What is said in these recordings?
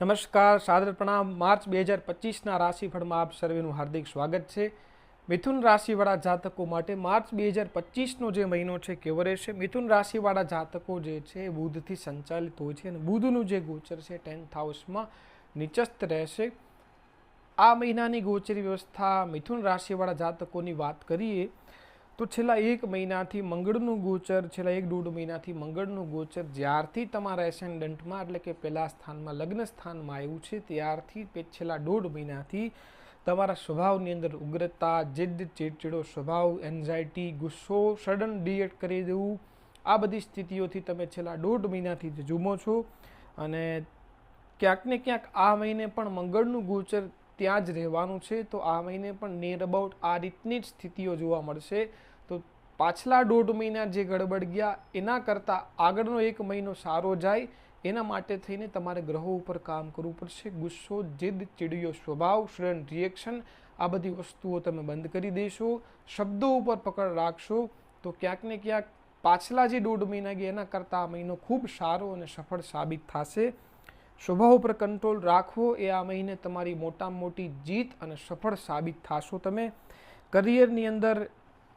નમસ્કાર, સાદર પ્રણામ। માર્ચ 2025ના રાશિફળમાં આપ સર્વેનું હાર્દિક સ્વાગત છે। મિથુન રાશિવાળા જાતકો માટે માર્ચ 2025નો જે મહિનો છે કેવો રહેશે? મિથુન રાશિવાળા જાતકો જે છે બુધથી સંચાલિત હોય છે અને બુધનું જે ગોચર છે 10th હાઉસમાં નીચસ્થ રહેશે। આ મહિનાની ગોચરી વ્યવસ્થા મિથુન રાશિવાળા જાતકોની વાત કરીએ તો છેલ્લા એક મહિનાથી મંગળનું ગોચર, છેલ્લા 1-1.5 મહિનાથી મંગળનું ગોચર જ્યારથી તમારા એસેન્ડન્ટમાં એટલે કે પહેલા સ્થાનમાં લગ્ન સ્થાનમાં આવ્યું છે ત્યારથી છેલ્લા 1.5 મહિનાથી તમારા સ્વભાવની અંદર ઉગ્રતા, જિદ્દ, ચીડચીડો સ્વભાવ, એન્ઝાયટી, ગુસ્સો, સડન રિએક્ટ કરી દેવું, આ બધી સ્થિતિઓથી તમે છેલ્લા 1.5 મહિનાથી જુમો છો। અને ક્યાંક ને ક્યાંક આ મહિને પણ મંગળનું ગોચર ત્યાં જ રહેવાનું છે, તો આ મહિને પણ નિયર અબાઉટ આ રીતની જ સ્થિતિઓ જોવા મળશે। તો પાછલા 1.5 મહિના જે ગડબડ ગયા એના કરતાં આગળનો એક મહિનો સારો જાય એના માટે થઈને તમારે ગ્રહો ઉપર કામ કરવું પડશે। ગુસ્સો, જિદ, ચીડિયો સ્વભાવ, સડન રિએક્શન, આ બધી વસ્તુઓ તમે બંધ કરી દેશો, શબ્દો ઉપર પકડ રાખશો તો ક્યાંક ને ક્યાંક પાછલા જે 1.5 મહિના ગયા એના કરતાં આ મહિનો ખૂબ સારો અને સફળ સાબિત થશે। સ્વભાવ ઉપર કંટ્રોલ રાખવો એ આ મહિને તમારી મોટામાં મોટી જીત અને સફળ સાબિત થશો તમે। કરિયરની અંદર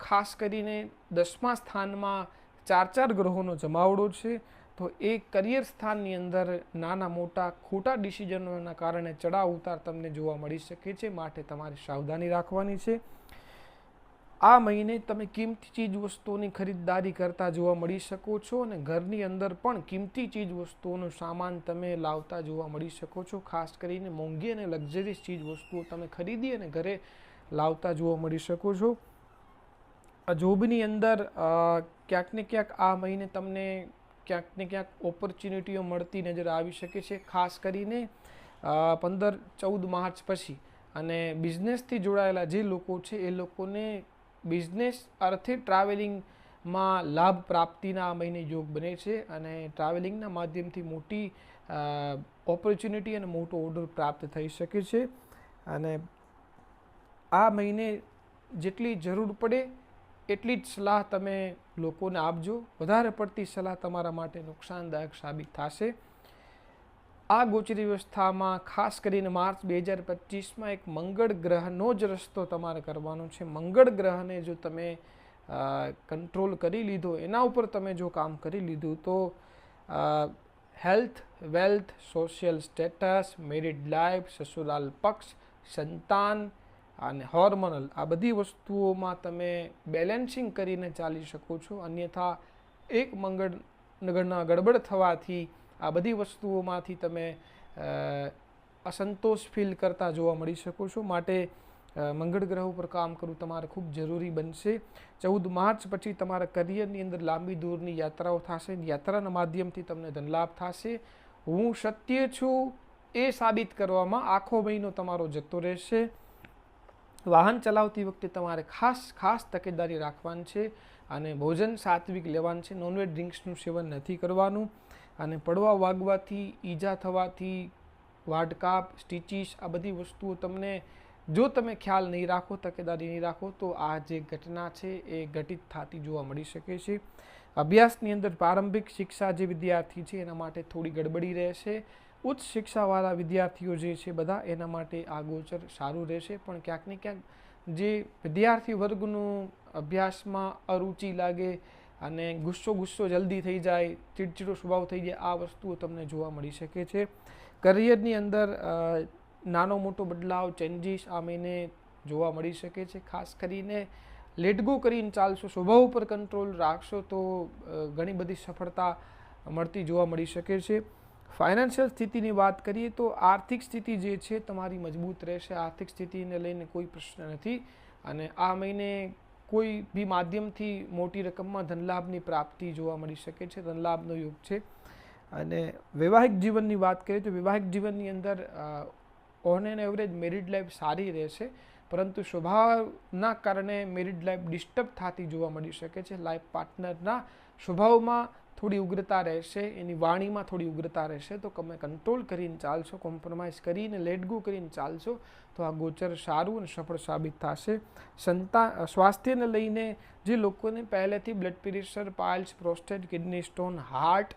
ખાસ કરીને 10મા સ્થાનમાં 4 ગ્રહોનો જમાવડો છે, તો એ કરિયર સ્થાનની અંદર નાના મોટા ખોટા ડિસિઝનોના કારણે ચડાવ ઉતાર તમને જોવા મળી શકે છે, માટે તમારે સાવધાની રાખવાની છે। આ મહિને તમે કિંમતી ચીજ વસ્તુઓની ખરીદદારી કરતા જોવા મળી શકો છો અને ઘરની અંદર પણ કિંમતી ચીજ વસ્તુઓનો સામાન તમે લાવતા જોવા મળી શકો છો। ખાસ કરીને મોંઘી અને લક્ઝરીસ ચીજ વસ્તુઓ તમે ખરીદી અને ઘરે લાવતા જોવા મળી શકો છો। જોબની અંદર ક્યાંક ને ક્યાંક આ મહિને તમને ક્યાંક ને ક્યાંક ઓપોર્ચ્યુનિટીઓ મળતી નજર આવી શકે છે, ખાસ કરીને 15-14 માર્ચ પછી। અને બિઝનેસથી જોડાયેલા જે લોકો છે એ લોકોને બિઝનેસ અર્થે ટ્રાવેલિંગમાં લાભ પ્રાપ્તિના આ મહિને યોગ બને છે અને ટ્રાવેલિંગના માધ્યમથી મોટી ઓપોર્ચ્યુનિટી અને મોટો ઓર્ડર પ્રાપ્ત થઈ શકે છે। અને આ મહિને જેટલી જરૂર પડે એટલી જ સલાહ તમે લોકોને આપજો, વધારે પડતી સલાહ તમારા માટે નુકસાનદાયક સાબિત થશે। આ ગોચરી વ્યવસ્થામાં ખાસ કરીને માર્ચ 2025માં એક મંગળ ગ્રહનો જ રસ્તો તમારે કરવાનો છે। મંગળ ગ્રહને જો તમે કંટ્રોલ કરી લીધો, એના ઉપર તમે જો કામ કરી લીધું તો health, wealth, social status, married life, સસુરાલ પક્ષ, સંતાન અને હોર્મોનલ, આ બધી વસ્તુઓમાં તમે બેલેન્સિંગ કરીને ચાલી શકો છો। અન્યથા એક મંગળના ગડબડ થવાથી આ બધી વસ્તુઓમાંથી તમે અસંતોષ ફીલ કરતા જોવા મળી શકો છો, માટે મંગળ ગ્રહ ઉપર કામ કરવું તમારે ખૂબ જરૂરી બનશે। 14 માર્ચ પછી તમારા કરિયરની અંદર લાંબી દૂરની યાત્રાઓ થશે, યાત્રાના માધ્યમથી તમને ધનલાભ થશે। હું સત્ય છું એ સાબિત કરવામાં આખો મહિનો તમારો જતો રહેશે। વાહન ચલાવતી વખતે તમારે ખાસ તકેદારી રાખવાની છે અને ભોજન સાત્વિક લેવાનું છે, નોનવેજ ડ્રિંક્સનું સેવન નથી કરવાનું। અને પડવા વાગવાથી, ઈજા થવાથી, વાઢકાપ, સ્ટીચીસ, આ બધી વસ્તુઓ તમને જો તમે ખ્યાલ નહીં રાખો, તકેદારી નહીં રાખો તો આ જે ઘટના છે એ ઘટિત થતી જોવા મળી શકે છે। અભ્યાસની અંદર પ્રારંભિક શિક્ષા જે વિદ્યાર્થી છે એના માટે થોડી ગડબડી રહેશે। ઉચ્ચ શિક્ષાવાળા વિદ્યાર્થીઓ જે છે બધા એના માટે આ ગોચર સારું રહેશે, પણ ક્યાંક ને ક્યાંક જે વિદ્યાર્થી વર્ગનું અભ્યાસમાં અરુચિ લાગે અને ગુસ્સો જલ્દી થઈ જાય, ચીડચીડો સ્વભાવ થઈ જાય, આ વસ્તુઓ તમને જોવા મળી શકે છે। કરિયરની અંદર નાનો મોટો બદલાવ, ચેન્જીસ આ મહિને જોવા મળી શકે છે। ખાસ કરીને લેટ ગો કરીને ચાલશો, સ્વભાવ ઉપર કંટ્રોલ રાખશો તો ઘણી બધી સફળતા મળતી જોવા મળી શકે છે। ફાઇનાન્શિયલ સ્થિતિની વાત કરીએ તો આર્થિક સ્થિતિ જે છે તમારી મજબૂત રહેશે, આર્થિક સ્થિતિને લઈને કોઈ પ્રશ્ન નથી। અને આ મહિને કોઈ બી માધ્યમથી મોટી રકમમાં ધનલાભની પ્રાપ્તિ જોવા મળી શકે છે, ધનલાભનો યોગ છે। અને વૈવાહિક જીવનની વાત કરીએ તો વૈવાહિક જીવનની અંદર on an average married life સારી રહેશે, પરંતુ સ્વભાવના કારણે મેરિડ લાઈફ ડિસ્ટર્બ થતી જોવા મળી શકે છે। લાઈફ પાર્ટનરના સ્વભાવમાં થોડી ઉગ્રતા રહેશે, એની વાણીમાં થોડી ઉગ્રતા રહેશે, તો તમે કંટ્રોલ કરીને ચાલશો, કોમ્પ્રોમાઇઝ કરીને લેટ ગો કરીને ચાલશો તો આ ગોચર સારું અને સફળ સાબિત થશે। સ્વાસ્થ્યને લઈને જે લોકોને પહેલેથી blood pressure, piles, prostate, kidney stone, heart,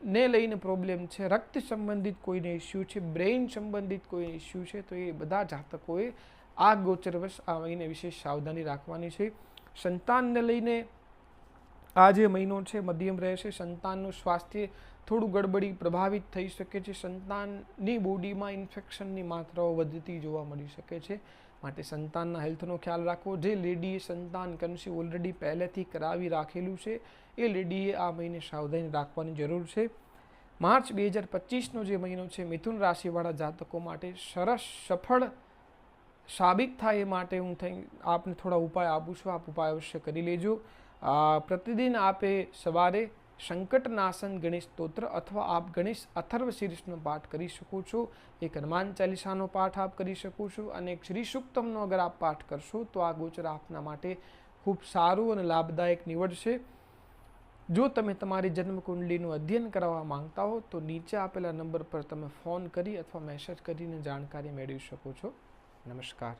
ને લઈને પ્રોબ્લેમ છે, રક્ત સંબંધિત કોઈને ઇસ્યુ છે, બ્રેઇન સંબંધિત કોઈ ઇસ્યુ છે, તો એ બધા જાતકોએ આ ગોચરવશ આ મહિને વિશેષ સાવધાની રાખવાની છે. સંતાનને લઈને આ જે મહિનો છે મધ્યમ રહેશે. સંતાનનું સ્વાસ્થ્ય થોડું ગડબડી પ્રભાવિત થઈ શકે છે. સંતાનની બોડીમાં ઇન્ફેક્શનની માત્રાઓ વધતી જોવા મળી શકે છે, માટે સંતાનના હેલ્થનો ખ્યાલ રાખવો. જે લેડીએ સંતાન કન્સીવ ઓલરેડી પહેલેથી કરાવી રાખેલું છે એ લેડીએ આ મહિને સાવધાની રાખવાની જરૂર છે. માર્ચ 2025નો જે મહિનો છે મિથુન રાશિવાળા જાતકો માટે સરસ સફળ સાબિત થાય એ માટે હું આપને થોડા ઉપાય આપું છું. આપ ઉપાય અવશ્ય કરી લેજો. પ્રતિદિન આપે સવારે સંકટનાશન ગણેશ સ્તોત્ર અથવા આપ ગણેશ અથર્વ શીર્ષનો પાઠ કરી શકો છો. એક હનુમાન ચાલીસાનો પાઠ આપ કરી શકો છો અને એક શ્રી સૂક્તમનો અગર આપ પાઠ કરશો તો આ ગોચર આપના માટે ખૂબ સારું અને લાભદાયક નીવડશે. જો તમે તમારી જન્મકુંડલીનું અધ્યયન કરવા માંગતા હો તો નીચે આપેલા નંબર પર તમે ફોન કરી અથવા મેસેજ કરીને જાણકારી મેળવી શકો છો. નમસ્કાર.